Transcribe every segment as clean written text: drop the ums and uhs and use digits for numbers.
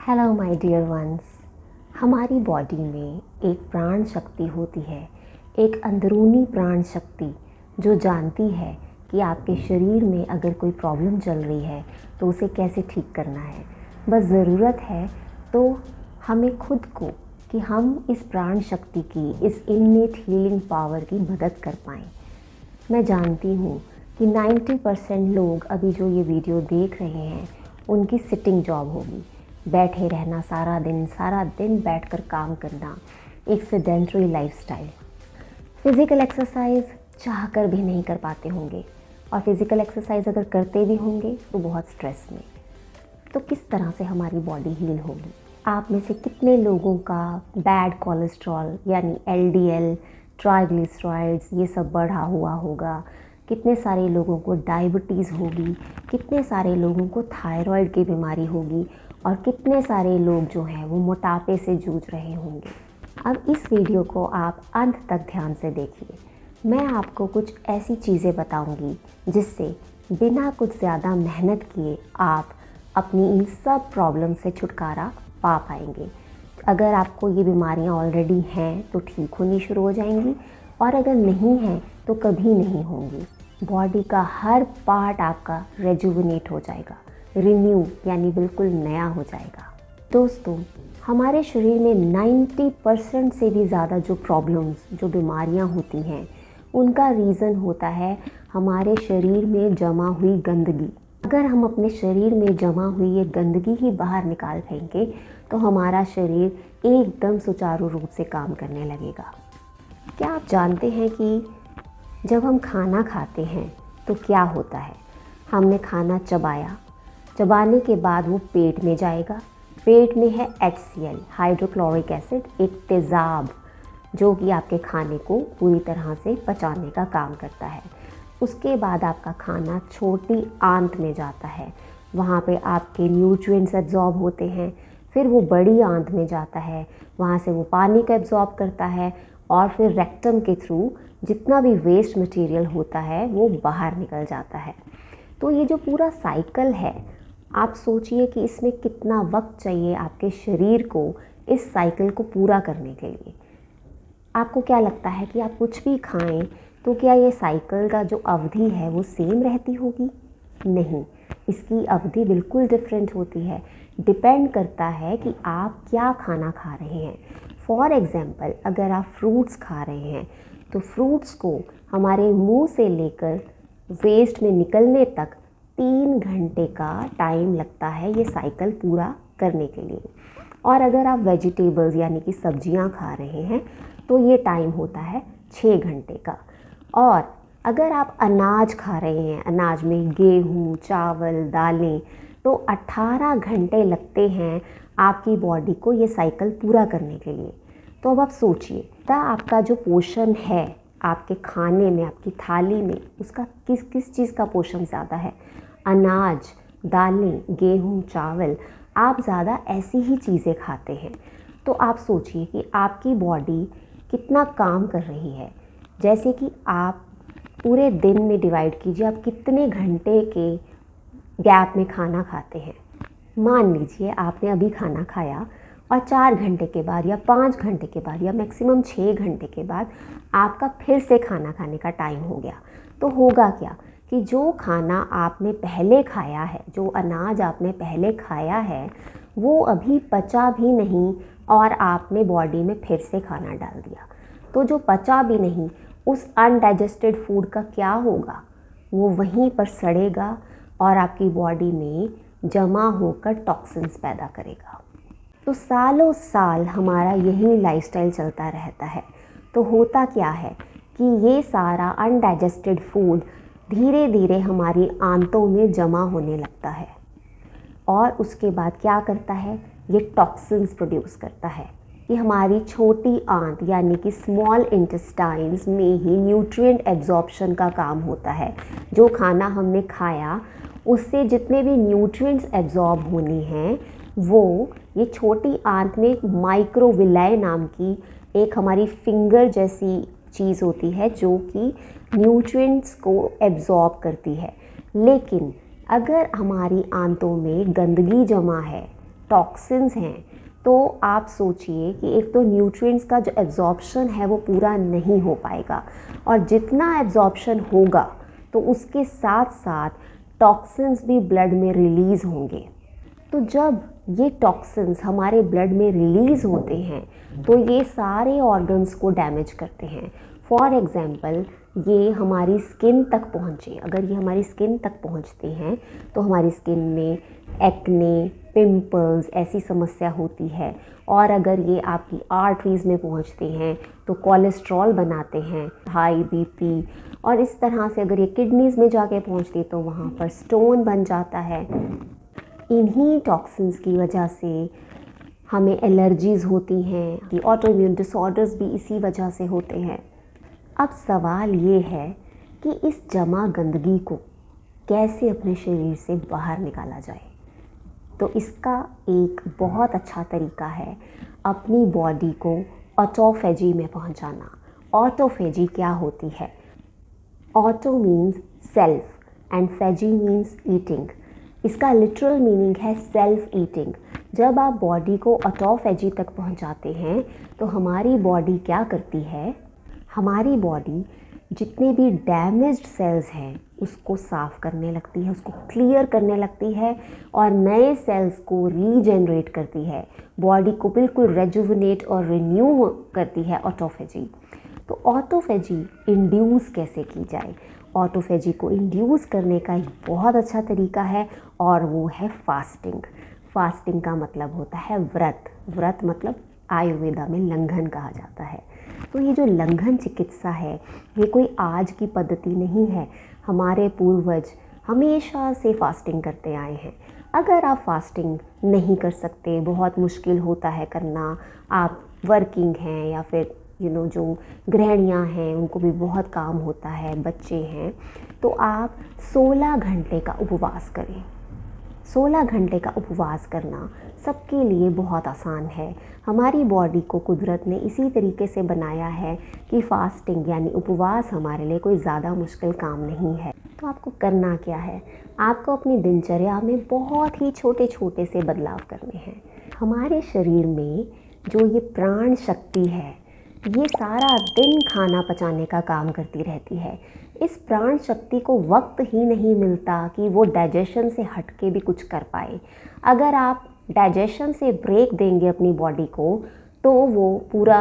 Hello my dear ones. हमारी body में एक प्राण शक्ति होती है, एक अंदरूनी प्राण शक्ति जो जानती है कि आपके शरीर में अगर कोई प्रॉब्लम चल रही है तो उसे कैसे ठीक करना है। बस ज़रूरत है तो हमें खुद को कि हम इस प्राण शक्ति की, इस इन्नेट हीलिंग पावर की मदद कर पाएँ। मैं जानती हूँ कि 90% लोग अभी जो ये वीडियो देख रहे हैं उनकी सिटिंग जॉब होगी, बैठे रहना सारा दिन बैठकर काम करना, एक सेडेंटरी लाइफस्टाइल। फिज़िकल एक्सरसाइज चाहकर भी नहीं कर पाते होंगे, और फिज़िकल एक्सरसाइज अगर करते भी होंगे तो बहुत स्ट्रेस में। तो किस तरह से हमारी बॉडी हील होगी? आप में से कितने लोगों का बैड कोलेस्ट्रॉल यानी LDL, ट्राइग्लिसराइड्स ये सब बढ़ा हुआ होगा? कितने सारे लोगों को डायबिटीज़ होगी? कितने सारे लोगों को थायराइड की बीमारी होगी? और कितने सारे लोग जो हैं वो मोटापे से जूझ रहे होंगे? अब इस वीडियो को आप अंत तक ध्यान से देखिए। मैं आपको कुछ ऐसी चीज़ें बताऊंगी जिससे बिना कुछ ज़्यादा मेहनत किए आप अपनी इन सब प्रॉब्लम से छुटकारा पा पाएंगे। अगर आपको ये बीमारियां ऑलरेडी हैं तो ठीक होनी शुरू हो जाएंगी, और अगर नहीं हैं तो कभी नहीं होंगी। बॉडी का हर पार्ट आपका रेजुविनेट हो जाएगा, रिन्यू यानी बिल्कुल नया हो जाएगा। दोस्तों, हमारे शरीर में 90% से भी ज़्यादा जो प्रॉब्लम्स, जो बीमारियां होती हैं, उनका रीज़न होता है हमारे शरीर में जमा हुई गंदगी। अगर हम अपने शरीर में जमा हुई ये गंदगी ही बाहर निकाल फेंके तो हमारा शरीर एकदम सुचारू रूप से काम करने लगेगा। क्या आप जानते हैं कि जब हम खाना खाते हैं तो क्या होता है? हमने खाना चबाया, चबाने के बाद वो पेट में जाएगा। पेट में है HCl, हाइड्रोक्लोरिक एसिड, एक तेज़ाब जो कि आपके खाने को पूरी तरह से पचाने का काम करता है। उसके बाद आपका खाना छोटी आंत में जाता है, वहाँ पे आपके न्यूट्रिएंट्स एब्जॉर्ब होते हैं। फिर वो बड़ी आंत में जाता है, वहाँ से वो पानी को एब्जॉर्ब करता है, और फिर रेक्टम के थ्रू जितना भी वेस्ट मटेरियल होता है वो बाहर निकल जाता है। तो ये जो पूरा साइकिल है, आप सोचिए कि इसमें कितना वक्त चाहिए आपके शरीर को इस साइकिल को पूरा करने के लिए। आपको क्या लगता है कि आप कुछ भी खाएं तो क्या ये साइकिल का जो अवधि है वो सेम रहती होगी? नहीं, इसकी अवधि बिल्कुल डिफरेंट होती है। डिपेंड करता है कि आप क्या खाना खा रहे हैं। फॉर एग्ज़ाम्पल, अगर आप फ्रूट्स खा रहे हैं तो फ्रूट्स को हमारे मुंह से लेकर वेस्ट में निकलने तक 3 घंटे का टाइम लगता है ये साइकिल पूरा करने के लिए। और अगर आप वेजिटेबल्स यानी कि सब्जियां खा रहे हैं तो ये टाइम होता है 6 घंटे का। और अगर आप अनाज खा रहे हैं, अनाज में गेहूँ, चावल, दालें, तो 18 घंटे लगते हैं आपकी बॉडी को ये साइकिल पूरा करने के लिए। तो अब आप सोचिए, आपका जो पोषण है आपके खाने में, आपकी थाली में, उसका किस किस चीज़ का पोषण ज़्यादा है? अनाज, दालें, गेहूँ, चावल, आप ज़्यादा ऐसी ही चीज़ें खाते हैं। तो आप सोचिए कि आपकी बॉडी कितना काम कर रही है। जैसे कि आप पूरे दिन में डिवाइड कीजिए, आप कितने घंटे के गैप में खाना खाते हैं। मान लीजिए आपने अभी खाना खाया और 4 घंटे के बाद या 5 घंटे के बाद या मैक्सिमम 6 घंटे के बाद आपका फिर से खाना खाने का टाइम हो गया। तो होगा क्या कि जो खाना आपने पहले खाया है, जो अनाज आपने पहले खाया है, वो अभी पचा भी नहीं और आपने बॉडी में फिर से खाना डाल दिया। तो जो पचा भी नहीं, उस अनडाइजेस्टेड फूड का क्या होगा? वो वहीं पर सड़ेगा और आपकी बॉडी में जमा होकर टॉक्सिन्स पैदा करेगा। तो सालों साल हमारा यही लाइफस्टाइल चलता रहता है। तो होता क्या है कि ये सारा अनडाइजेस्टेड फूड धीरे धीरे हमारी आंतों में जमा होने लगता है, और उसके बाद क्या करता है? ये टॉक्सिन्स प्रोड्यूस करता है। ये हमारी छोटी आंत यानी कि स्मॉल इंटेस्टाइन्स में ही न्यूट्रिएंट एब्जॉर्प्शन का काम होता है। जो खाना हमने खाया उससे जितने भी न्यूट्रिएंट्स एब्जॉर्ब होने हैं वो ये छोटी आंत में माइक्रोविलाई नाम की एक हमारी फिंगर जैसी चीज़ होती है जो कि न्यूट्रिएंट्स को एब्जॉर्ब करती है। लेकिन अगर हमारी आंतों में गंदगी जमा है टॉक्सिन्स हैं, तो आप सोचिए कि एक तो न्यूट्रिएंट्स का जो एब्जॉर्प्शन है वो पूरा नहीं हो पाएगा, और जितना एब्जॉर्प्शन होगा तो उसके साथ साथ टॉक्सिन्स भी ब्लड में रिलीज़ होंगे। तो जब ये टॉक्सिन्स हमारे ब्लड में रिलीज़ होते हैं तो ये सारे ऑर्गन्स को डैमेज करते हैं। फॉर एग्ज़ाम्पल, ये हमारी स्किन तक पहुँचे, अगर ये हमारी स्किन तक पहुँचते हैं तो हमारी स्किन में एक्ने, पिंपल्स ऐसी समस्या होती है। और अगर ये आपकी आर्टरीज़ में पहुँचते हैं तो कोलेस्ट्रॉल बनाते हैं, हाई बीपी, और इस तरह से अगर ये किडनीज़ में जाके पहुँचती तो वहाँ पर स्टोन बन जाता है। इन्हीं टॉक्सिन्स की वजह से हमें एलर्जीज़ होती हैं, कि ऑटो इम्यून डिसऑर्डर्स भी इसी वजह से होते हैं। अब सवाल ये है कि इस जमा गंदगी को कैसे अपने शरीर से बाहर निकाला जाए। तो इसका एक बहुत अच्छा तरीका है अपनी बॉडी को ऑटोफेजी में पहुंचाना। ऑटोफेजी क्या होती है? Auto means self and phagy means eating. इसका लिटरल मीनिंग है सेल्फ ईटिंग। जब आप बॉडी को ऑटोफेजी तक पहुंचाते हैं तो हमारी बॉडी क्या करती है? हमारी बॉडी जितने भी डैमेज्ड सेल्स हैं उसको साफ़ करने लगती है, उसको क्लियर करने लगती है और नए सेल्स को रीजनरेट करती है। बॉडी को बिल्कुल रेजुविनेट और रिन्यू करती है ऑटोफेजी। तो ऑटोफेजी इंड्यूस कैसे की जाए? ऑटोफेजी को इंड्यूस करने का एक बहुत अच्छा तरीका है और वो है फास्टिंग। फास्टिंग का मतलब होता है व्रत। व्रत मतलब आयुर्वेदा में लंघन कहा जाता है। तो ये जो लंघन चिकित्सा है ये कोई आज की पद्धति नहीं है। हमारे पूर्वज हमेशा से फास्टिंग करते आए हैं। अगर आप फास्टिंग नहीं कर सकते, बहुत मुश्किल होता है करना, आप वर्किंग हैं या फिर जो गृहिणियाँ हैं उनको भी बहुत काम होता है, बच्चे हैं, तो आप 16 घंटे का उपवास करें। 16 घंटे का उपवास करना सबके लिए बहुत आसान है। हमारी बॉडी को कुदरत ने इसी तरीके से बनाया है कि फास्टिंग यानी उपवास हमारे लिए कोई ज़्यादा मुश्किल काम नहीं है। तो आपको करना क्या है? आपको अपनी दिनचर्या में बहुत ही छोटे छोटे से बदलाव करने हैं। हमारे शरीर में जो ये प्राण शक्ति है ये सारा दिन खाना पचाने का काम करती रहती है। इस प्राण शक्ति को वक्त ही नहीं मिलता कि वो डाइजेशन से हट के भी कुछ कर पाए। अगर आप डाइजेशन से ब्रेक देंगे अपनी बॉडी को तो वो पूरा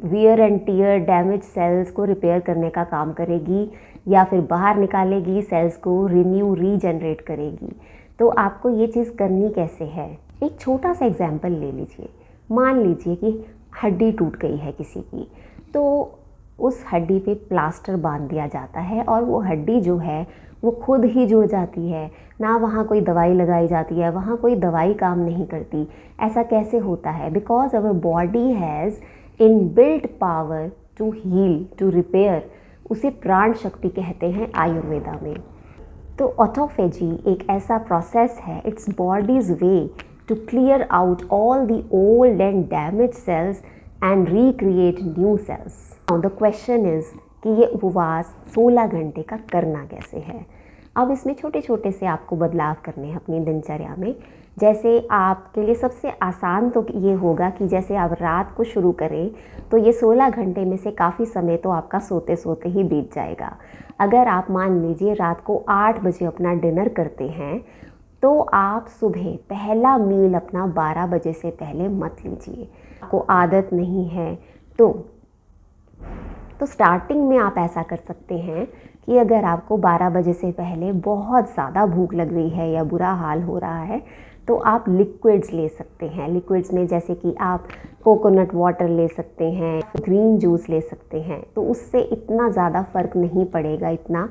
wear and tear damage cells को रिपेयर करने का काम करेगी या फिर बाहर निकालेगी, सेल्स को रिन्यू रीजनरेट करेगी। तो आपको ये चीज़ करनी कैसे है? एक छोटा सा एग्जाम्पल ले लीजिए। मान लीजिए कि हड्डी टूट गई है किसी की, तो उस हड्डी पे प्लास्टर बांध दिया जाता है और वो हड्डी जो है वो खुद ही जुड़ जाती है। ना वहाँ कोई दवाई लगाई जाती है, वहाँ कोई दवाई काम नहीं करती। ऐसा कैसे होता है? Because our body has inbuilt power to heal, to repair. उसे प्राण शक्ति कहते हैं आयुर्वेदा में। तो ऑटोफेजी एक ऐसा प्रोसेस है, it's bodies way to clear out all the old and damaged cells and recreate new cells. Now the question is कि ये उपवास 16 घंटे का करना कैसे है? अब इसमें छोटे छोटे से आपको बदलाव करने हैं अपनी दिनचर्या में। जैसे आपके लिए सबसे आसान तो ये होगा कि जैसे आप रात को शुरू करें तो ये 16 घंटे में से काफ़ी समय तो आपका सोते सोते ही बीत जाएगा। अगर आप मान लीजिए रात को 8 बजे अपना डिनर करते हैं तो आप सुबह पहला मील अपना 12 बजे से पहले मत लीजिए। आपको आदत नहीं है तो स्टार्टिंग में आप ऐसा कर सकते हैं कि अगर आपको 12 बजे से पहले बहुत ज़्यादा भूख लग रही है या बुरा हाल हो रहा है तो आप लिक्विड्स ले सकते हैं। लिक्विड्स में जैसे कि आप कोकोनट वाटर ले सकते हैं, ग्रीन जूस ले सकते हैं। तो उससे इतना ज़्यादा फ़र्क नहीं पड़ेगा, इतना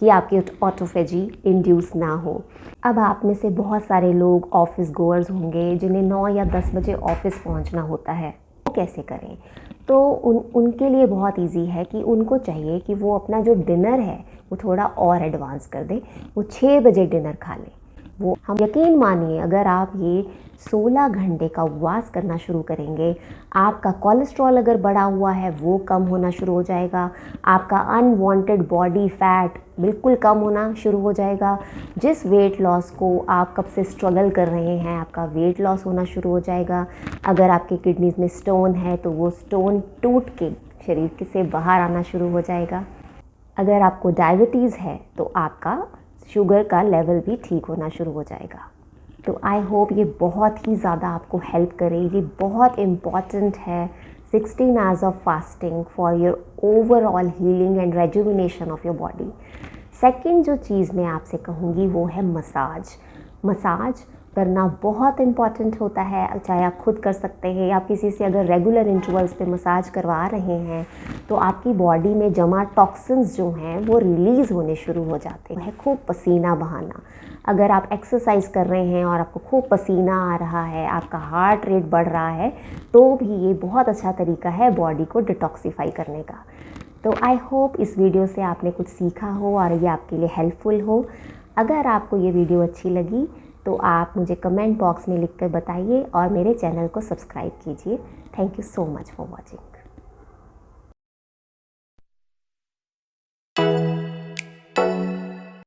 कि आपकी ऑटोफेजी इंड्यूस ना हो। अब आप में से बहुत सारे लोग ऑफिस गोअर्स होंगे जिन्हें 9 या 10 बजे ऑफिस पहुंचना होता है। वो कैसे करें? तो उनके लिए बहुत इजी है कि उनको चाहिए कि वो अपना जो डिनर है वो थोड़ा और एडवांस कर दें। वो 6 बजे डिनर खा लें। वो हम यकीन मानिए अगर आप ये 16 घंटे का उपवास करना शुरू करेंगे, आपका कोलेस्ट्रॉल अगर बढ़ा हुआ है वो कम होना शुरू हो जाएगा, आपका अनवांटेड बॉडी फैट बिल्कुल कम होना शुरू हो जाएगा। जिस वेट लॉस को आप कब से स्ट्रगल कर रहे हैं, आपका वेट लॉस होना शुरू हो जाएगा। अगर आपके किडनीज़ में स्टोन है तो वो स्टोन टूट के शरीर से बाहर आना शुरू हो जाएगा। अगर आपको डायबिटीज़ है तो आपका शुगर का लेवल भी ठीक होना शुरू हो जाएगा। तो आई होप ये बहुत ही ज़्यादा आपको हेल्प करे। ये बहुत इम्पॉर्टेंट है 16 hours of fasting for your overall healing and rejuvenation of your body. Second जो चीज़ मैं आपसे कहूँगी वो है मसाज। मसाज करना बहुत इम्पॉर्टेंट होता है, चाहे आप खुद कर सकते हैं या किसी से अगर रेगुलर इंटरवल्स पे मसाज करवा रहे हैं तो आपकी बॉडी में जमा टॉक्सिन्स जो हैं वो रिलीज़ होने शुरू हो जाते हैं। खूब पसीना बहाना, अगर आप एक्सरसाइज कर रहे हैं और आपको खूब पसीना आ रहा है, आपका हार्ट रेट बढ़ रहा है, तो भी ये बहुत अच्छा तरीका है बॉडी को डिटॉक्सिफाई करने का। तो आई होप इस वीडियो से आपने कुछ सीखा हो और ये आपके लिए हेल्पफुल हो। अगर आपको ये वीडियो अच्छी लगी तो आप मुझे कमेंट बॉक्स में लिखकर बताइए और मेरे चैनल को सब्सक्राइब कीजिए। Thank you so much for watching.